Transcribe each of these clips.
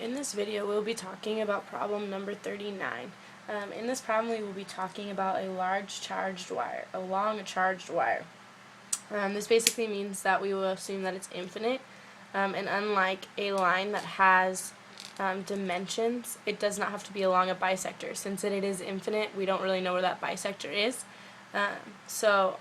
In this video, we'll be talking about problem number 39. In this problem, we will be talking about a large charged wire, along a charged wire. This basically means that we will assume that it's infinite, and unlike a line that has dimensions, it does not have to be along a bisector. Since it is infinite, we don't really know where that bisector is. So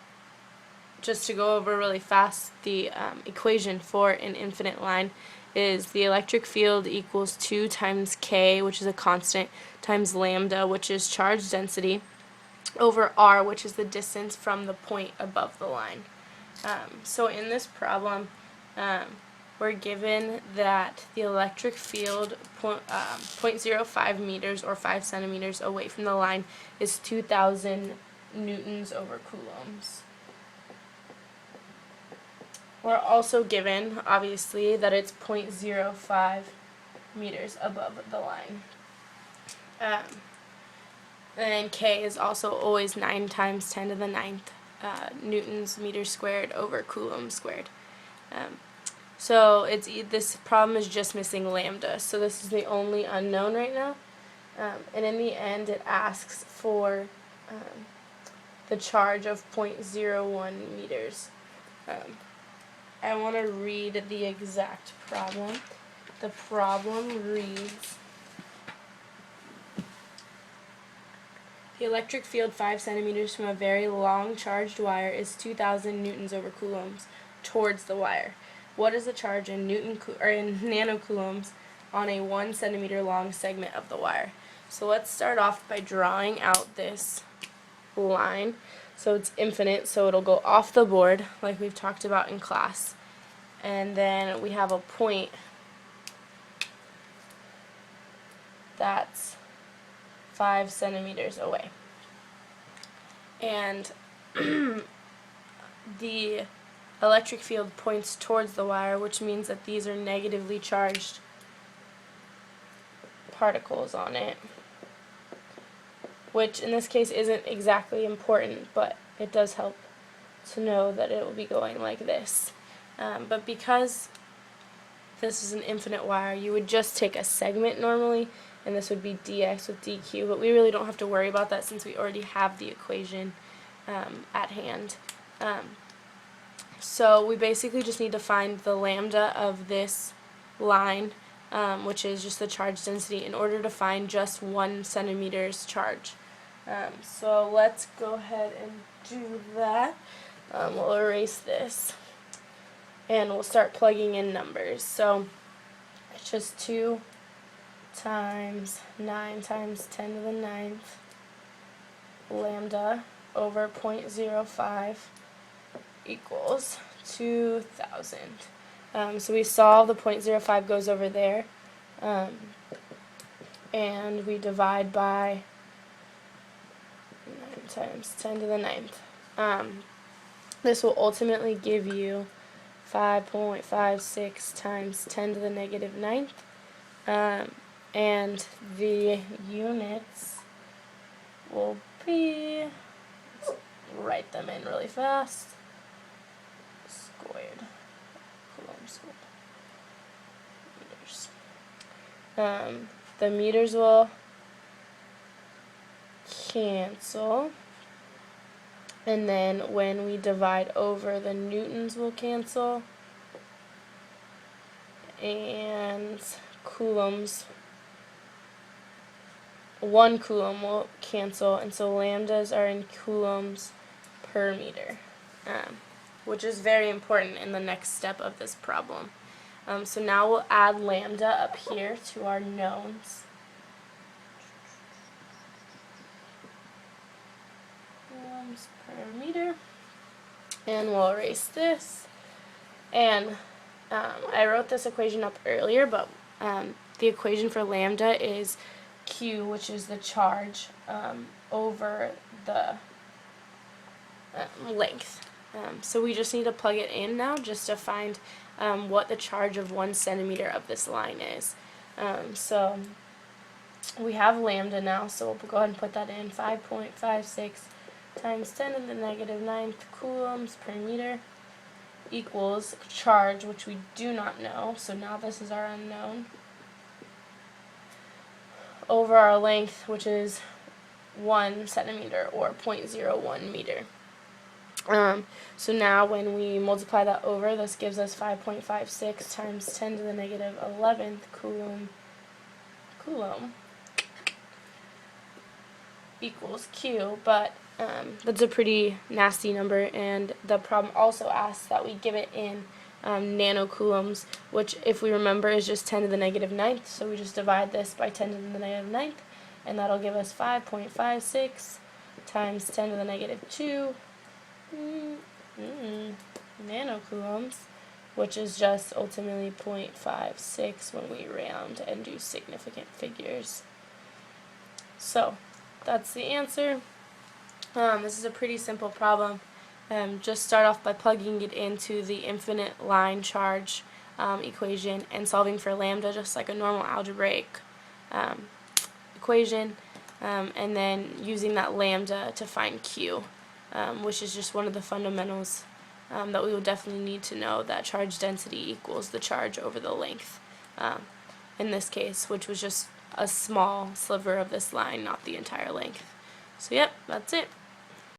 just to go over really fast, the equation for an infinite line is the electric field equals 2 times k, which is a constant, times lambda, which is charge density, over r, which is the distance from the point above the line. So in this problem, we're given that the electric field 0.05 meters or 5 centimeters away from the line is 2,000 newtons over coulombs. We're also given, obviously, that it's 0.05 meters above the line. And K is also always 9 times 10 to the 9th newtons meters squared over coulombs squared. So this problem is just missing lambda. So this is the only unknown right now. And in the end, it asks for the charge of 0.01 meters. I want to read the exact problem. The problem reads, the electric field 5 centimeters from a very long charged wire is 2,000 newtons over coulombs towards the wire. What is the charge in nanocoulombs on a 1 centimeter long segment of the wire? So let's start off by drawing out this line. So it's infinite, so it'll go off the board like we've talked about in class. And then we have a point that's 5 centimeters away. And the electric field points towards the wire, which means that these are negatively charged particles on it, which in this case isn't exactly important, but it does help to know that it will be going like this. But because this is an infinite wire, you would just take a segment normally, and this would be dx with dq, but we really don't have to worry about that since we already have the equation at hand. So we basically just need to find the lambda of this line, which is just the charge density, in order to find just 1 centimeter's charge. So let's go ahead and do that. We'll erase this, and we'll start plugging in numbers. So it's just 2 times 9 times 10 to the 9th lambda over 0.05 equals 2,000. So we solve, the 0.05 goes over there, and we divide by 9 times 10 to the 9th. This will ultimately give you 5.56 times 10 to the negative 9th. And the units will be, let's write them in really fast, squared, coulomb squared, meters. The meters will cancel, and then when we divide over, the newtons will cancel, and coulombs, 1 coulomb will cancel, and so lambdas are in coulombs per meter, which is very important in the next step of this problem. So now we'll add lambda up here to our knowns. Coulombs per meter, and we'll erase this. And I wrote this equation up earlier, but the equation for lambda is Q, which is the charge over the length. So we just need to plug it in now just to find what the charge of 1 centimeter of this line is. So we have lambda now, so we'll go ahead and put that in. 5.56 times 10 to the negative 9th coulombs per meter equals charge, which we do not know, so now this is our unknown, over our length, which is 1 centimeter or 0.01 meter. So now when we multiply that over, this gives us 5.56 times 10 to the negative 11th coulomb equals Q, but that's a pretty nasty number, and the problem also asks that we give it in nanocoulombs, which, if we remember, is just 10 to the negative 9th, so we just divide this by 10 to the negative 9th, and that'll give us 5.56 times 10 to the negative 2 nanocoulombs, which is just ultimately 0.56 when we round and do significant figures. So that's the answer. This is a pretty simple problem. Just start off by plugging it into the infinite line charge equation and solving for lambda just like a normal algebraic equation, and then using that lambda to find Q, which is just one of the fundamentals that we will definitely need to know, that charge density equals the charge over the length in this case, which was just a small sliver of this line, not the entire length. So yep, that's it.